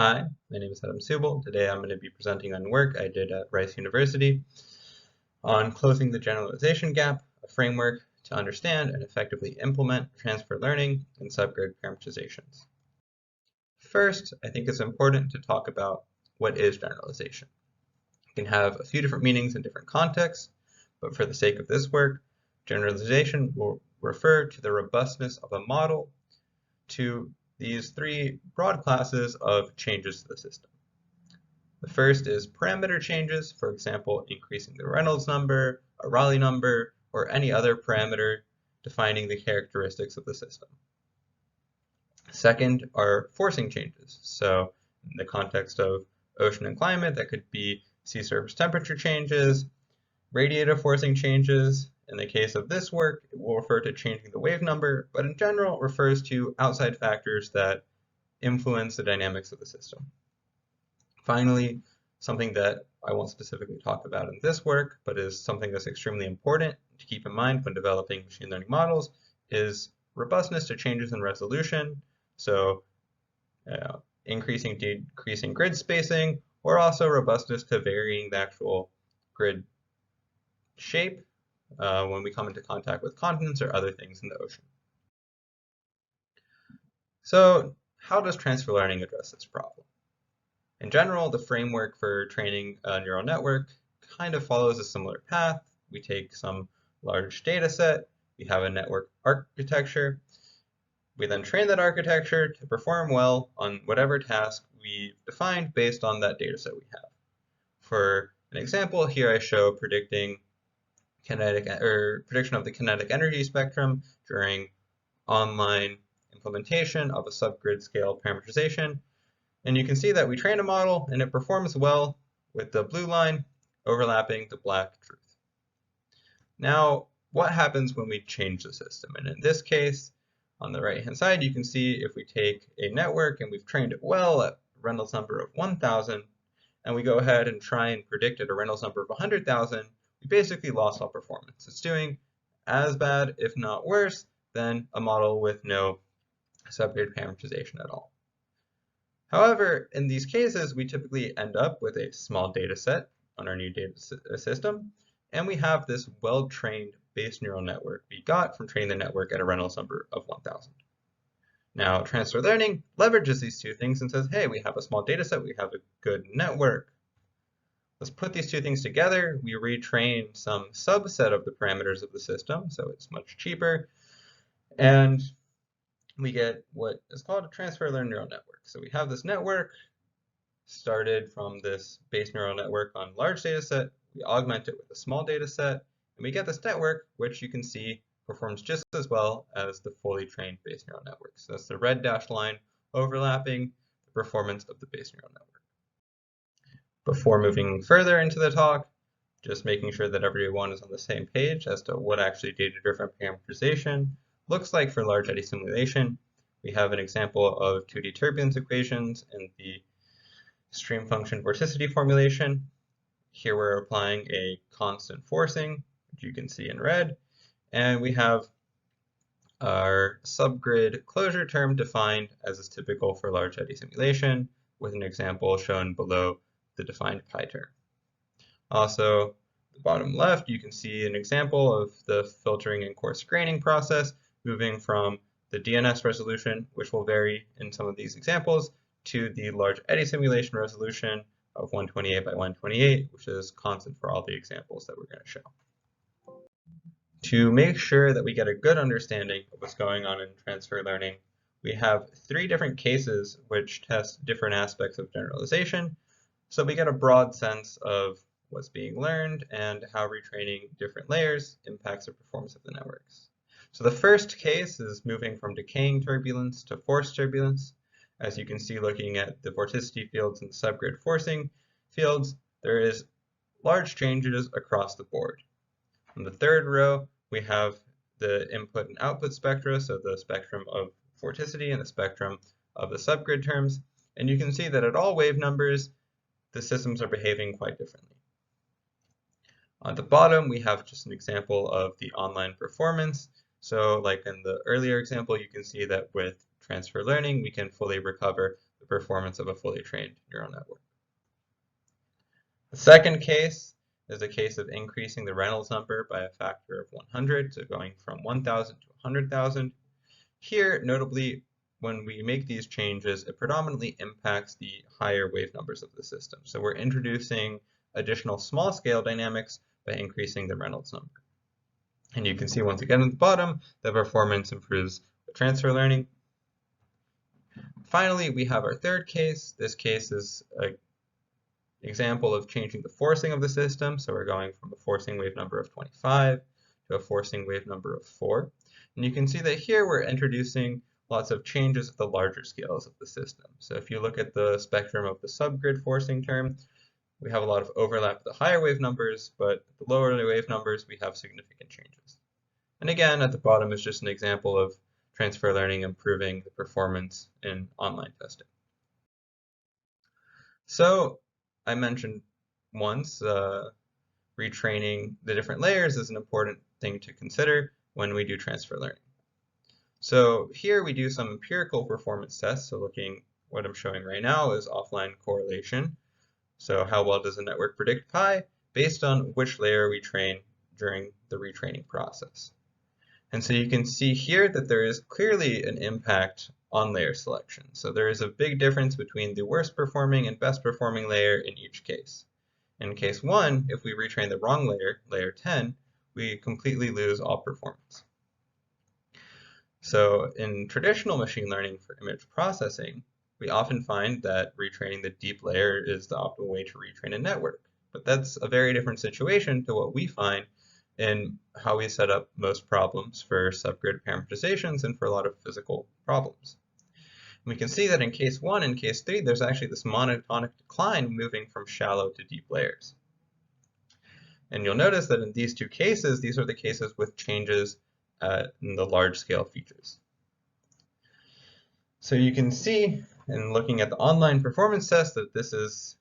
Hi, my name is Subel. Today I'm going to be presenting on work I did at Rice University on closing the generalization gap, a framework to understand and effectively implement transfer learning and subgrid parametrizations. First, I think it's important to talk about what is generalization. It can have a few different meanings in different contexts, but for the sake of this work, generalization will refer to the robustness of a model to these three broad classes of changes to the system. The first is parameter changes, for example, increasing the Reynolds number, a Rayleigh number, or any other parameter defining the characteristics of the system. Second are forcing changes. So in the context of ocean and climate, that could be sea surface temperature changes, radiative forcing changes. In the case of this work, it will refer to changing the wave number, but in general refers to outside factors that influence the dynamics of the system. Finally, something that I won't specifically talk about in this work, but is something that's extremely important to keep in mind when developing machine learning models, is robustness to changes in resolution. So increasing, decreasing grid spacing, or also robustness to varying the actual grid shape when we come into contact with continents or other things in the ocean. So how does transfer learning address this problem? In general, the framework for training a neural network kind of follows a similar path. We take some large data set, we have a network architecture, we then train that architecture to perform well on whatever task we defined based on that data set we have. For an example, here I show prediction of the kinetic energy spectrum during online implementation of a subgrid scale parametrization. And you can see that we train a model and it performs well with the blue line overlapping the black truth. Now, what happens when we change the system? And in this case, on the right hand side, you can see if we take a network and we've trained it well at a Reynolds number of 1,000, and we go ahead and try and predict at a Reynolds number of 100,000, we basically lost all performance. It's doing as bad, if not worse, than a model with no subgrid parameterization at all. However, in these cases, we typically end up with a small data set on our new data system, and we have this well-trained base neural network we got from training the network at a Reynolds number of 1,000. Now, transfer learning leverages these two things and says, hey, we have a small data set, we have a good network. Let's put these two things together. We retrain some subset of the parameters of the system, so it's much cheaper, and we get what is called a transfer learned neural network. So we have this network started from this base neural network on large data set. We augment it with a small data set, and we get this network, which you can see performs just as well as the fully trained base neural network. So that's the red dashed line overlapping the performance of the base neural network. Before moving further into the talk, just making sure that everyone is on the same page as to what actually data-driven parameterization looks like for large eddy simulation. We have an example of 2D turbulence equations in the stream function vorticity formulation. Here we're applying a constant forcing, which you can see in red, and we have our subgrid closure term defined as is typical for large eddy simulation, with an example shown below the defined pi term. Also, the bottom left, you can see an example of the filtering and coarse graining process, moving from the DNS resolution, which will vary in some of these examples, to the large eddy simulation resolution of 128 by 128, which is constant for all the examples that we're going to show. To make sure that we get a good understanding of what's going on in transfer learning, we have three different cases which test different aspects of generalization, so we get a broad sense of what's being learned and how retraining different layers impacts the performance of the networks. So the first case is moving from decaying turbulence to forced turbulence. As you can see, looking at the vorticity fields and the subgrid forcing fields, there is large changes across the board. On the third row, we have the input and output spectra, so the spectrum of vorticity and the spectrum of the subgrid terms. And you can see that at all wave numbers, the systems are behaving quite differently. On the bottom, we have just an example of the online performance. So like in the earlier example, you can see that with transfer learning, we can fully recover the performance of a fully trained neural network. The second case is a case of increasing the Reynolds number by a factor of 100, so going from 1,000 to 100,000. Here, notably, when we make these changes, it predominantly impacts the higher wave numbers of the system. So we're introducing additional small-scale dynamics by increasing the Reynolds number. And you can see once again at the bottom, the performance improves with transfer learning. Finally, we have our third case. This case is an example of changing the forcing of the system. So we're going from a forcing wave number of 25 to a forcing wave number of 4. And you can see that here we're introducing lots of changes at the larger scales of the system. So if you look at the spectrum of the subgrid forcing term, we have a lot of overlap at the higher wave numbers, but at the lower wave numbers, we have significant changes. And again, at the bottom is just an example of transfer learning improving the performance in online testing. So I mentioned once retraining the different layers is an important thing to consider when we do transfer learning. So here we do some empirical performance tests. So looking, what I'm showing right now is offline correlation. So how well does the network predict pi based on which layer we train during the retraining process. And so you can see here that there is clearly an impact on layer selection. So there is a big difference between the worst performing and best performing layer in each case. In case 1, if we retrain the wrong layer, layer 10, we completely lose all performance. So in traditional machine learning for image processing, we often find that retraining the deep layer is the optimal way to retrain a network. But that's a very different situation to what we find in how we set up most problems for subgrid parametrizations and for a lot of physical problems. And we can see that in case 1 and case 3, there's actually this monotonic decline moving from shallow to deep layers. And you'll notice that in these two cases, these are the cases with changes in the large-scale features. So you can see in looking at the online performance test that this is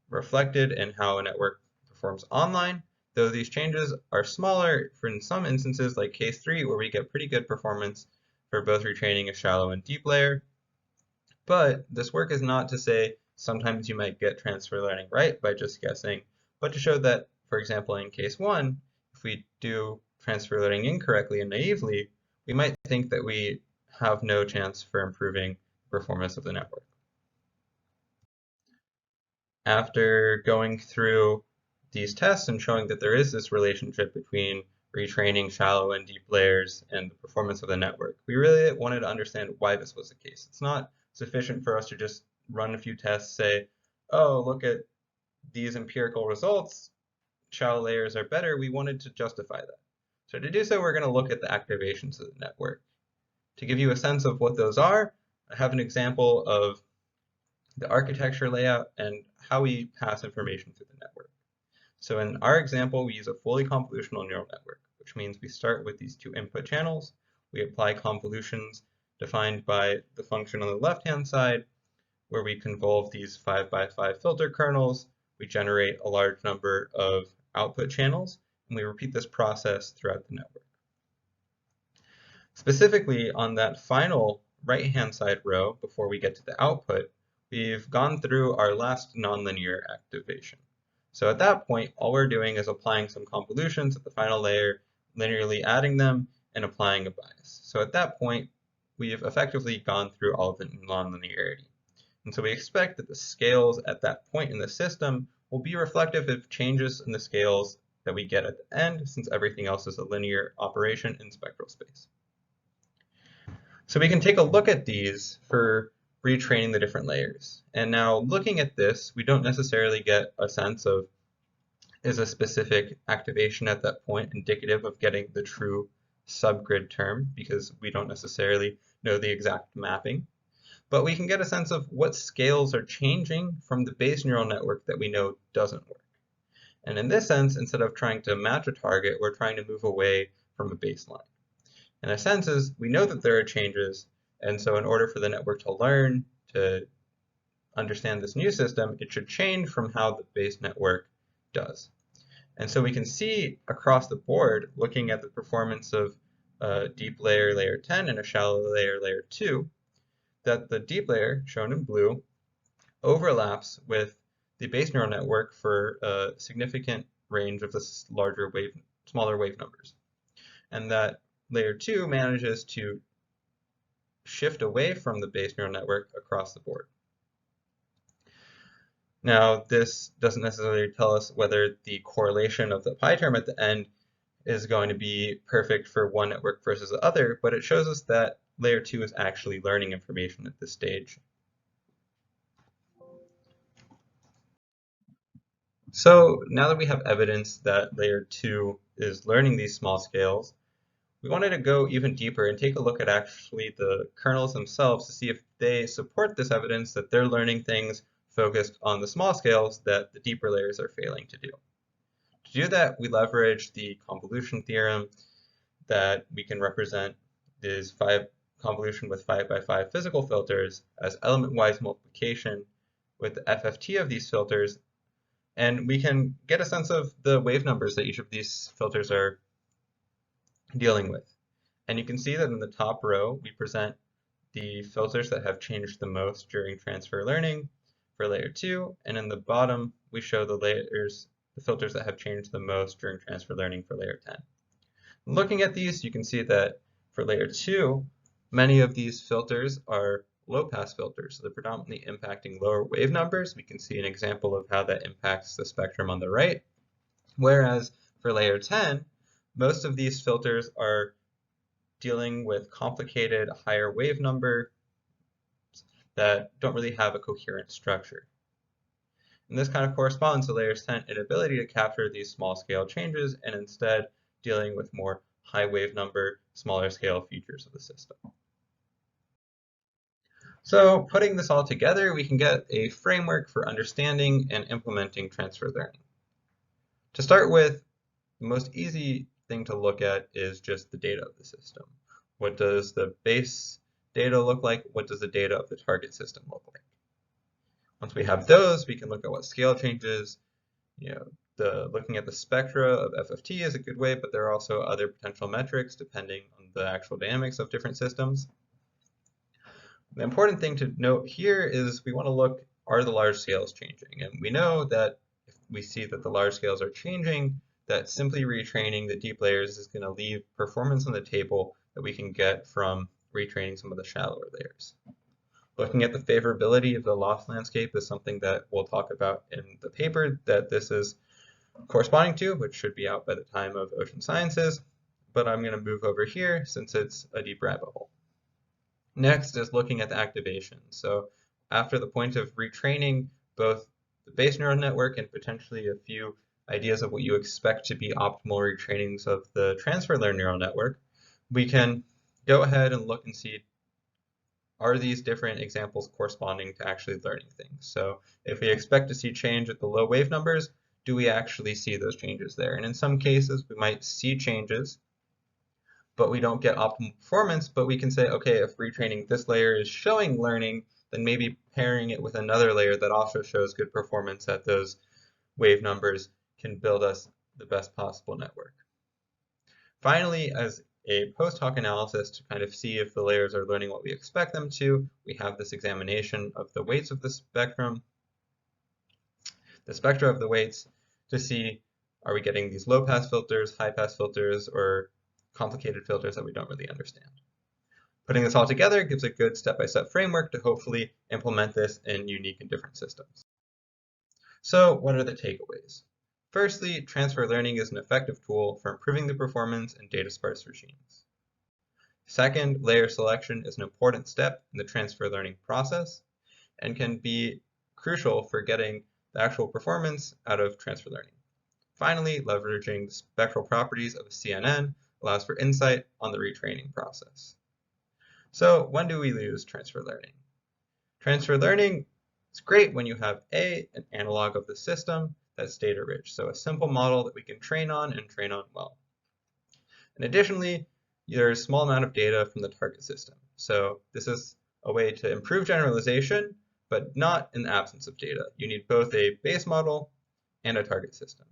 reflected in how a network performs online, though these changes are smaller for in some instances like case 3 where we get pretty good performance for both retraining a shallow and deep layer. But this work is not to say sometimes you might get transfer learning right by just guessing, but to show that, for example, in case 1, if we do transfer learning incorrectly and naively, we might think that we have no chance for improving performance of the network. After going through these tests and showing that there is this relationship between retraining shallow and deep layers and the performance of the network, we really wanted to understand why this was the case. It's not sufficient for us to just run a few tests, say, oh, look at these empirical results, shallow layers are better. We wanted to justify that. So to do so, we're going to look at the activations of the network. To give you a sense of what those are, I have an example of the architecture layout and how we pass information through the network. So in our example, we use a fully convolutional neural network, which means we start with these two input channels. We apply convolutions defined by the function on the left-hand side, where we convolve these 5x5 filter kernels. We generate a large number of output channels, and we repeat this process throughout the network. Specifically, on that final right-hand side row, before we get to the output, we've gone through our last nonlinear activation. So at that point, all we're doing is applying some convolutions at the final layer, linearly adding them, and applying a bias. So at that point, we've effectively gone through all of the nonlinearity. And so we expect that the scales at that point in the system will be reflective of changes in the scales that we get at the end, since everything else is a linear operation in spectral space. So we can take a look at these for retraining the different layers. And now looking at this, we don't necessarily get a sense of, is a specific activation at that point indicative of getting the true subgrid term, because we don't necessarily know the exact mapping. But we can get a sense of what scales are changing from the base neural network that we know doesn't work. And in this sense, instead of trying to match a target, we're trying to move away from a baseline. And a sense is we know that there are changes, and so in order for the network to learn to understand this new system, it should change from how the base network does. And so we can see across the board, looking at the performance of a deep layer, layer 10, and a shallow layer, layer 2, that the deep layer, shown in blue, overlaps with the base neural network for a significant range of the smaller wave numbers. And that layer 2 manages to shift away from the base neural network across the board. Now, this doesn't necessarily tell us whether the correlation of the pi term at the end is going to be perfect for one network versus the other, but it shows us that layer 2 is actually learning information at this stage. So now that we have evidence that layer 2 is learning these small scales, we wanted to go even deeper and take a look at actually the kernels themselves to see if they support this evidence that they're learning things focused on the small scales that the deeper layers are failing to do. To do that, we leverage the convolution theorem that we can represent this convolution with 5 by 5 physical filters as element-wise multiplication with the FFT of these filters, and we can get a sense of the wave numbers that each of these filters are dealing with. And you can see that in the top row, we present the filters that have changed the most during transfer learning for layer 2, and in the bottom, we show the filters that have changed the most during transfer learning for layer 10. Looking at these, you can see that for layer 2, many of these filters are low-pass filters, so they're predominantly impacting lower wave numbers. We can see an example of how that impacts the spectrum on the right. Whereas for layer 10, most of these filters are dealing with complicated higher wave number that don't really have a coherent structure. And this kind of corresponds to layer 10's inability to capture these small scale changes and instead dealing with more high wave number, smaller scale features of the system. So putting this all together, we can get a framework for understanding and implementing transfer learning. To start with, the most easy thing to look at is just the data of the system. What does the base data look like? What does the data of the target system look like? Once we have those, we can look at what scale changes. Looking at the spectra of FFT is a good way, but there are also other potential metrics depending on the actual dynamics of different systems. The important thing to note here is we want to look, are the large scales changing? And we know that if we see that the large scales are changing, that simply retraining the deep layers is going to leave performance on the table that we can get from retraining some of the shallower layers. Looking at the favorability of the loss landscape is something that we'll talk about in the paper that this is corresponding to, which should be out by the time of Ocean Sciences, but I'm going to move over here since it's a deep rabbit hole. Next is looking at the activation. So after the point of retraining both the base neural network and potentially a few ideas of what you expect to be optimal retrainings of the transfer learned neural network, we can go ahead and look and see, are these different examples corresponding to actually learning things? So if we expect to see change at the low wave numbers, do we actually see those changes there? And in some cases, we might see changes, but we don't get optimal performance, but we can say, okay, if retraining this layer is showing learning, then maybe pairing it with another layer that also shows good performance at those wave numbers can build us the best possible network. Finally, as a post hoc analysis to kind of see if the layers are learning what we expect them to, we have this examination of the weights of the spectra of the weights to see, are we getting these low pass filters, high pass filters, or complicated filters that we don't really understand. Putting this all together gives a good step-by-step framework to hopefully implement this in unique and different systems. So what are the takeaways? Firstly, transfer learning is an effective tool for improving the performance in data sparse regimes. Second, layer selection is an important step in the transfer learning process and can be crucial for getting the actual performance out of transfer learning. Finally, leveraging the spectral properties of a CNN allows for insight on the retraining process. So when do we use transfer learning? Transfer learning is great when you have an analog of the system that's data rich, so a simple model that we can train on and train on well. And additionally, there's a small amount of data from the target system. So this is a way to improve generalization, but not in the absence of data. You need both a base model and a target system.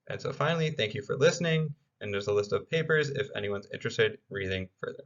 And so finally, thank you for listening. And there's a list of papers if anyone's interested in reading further.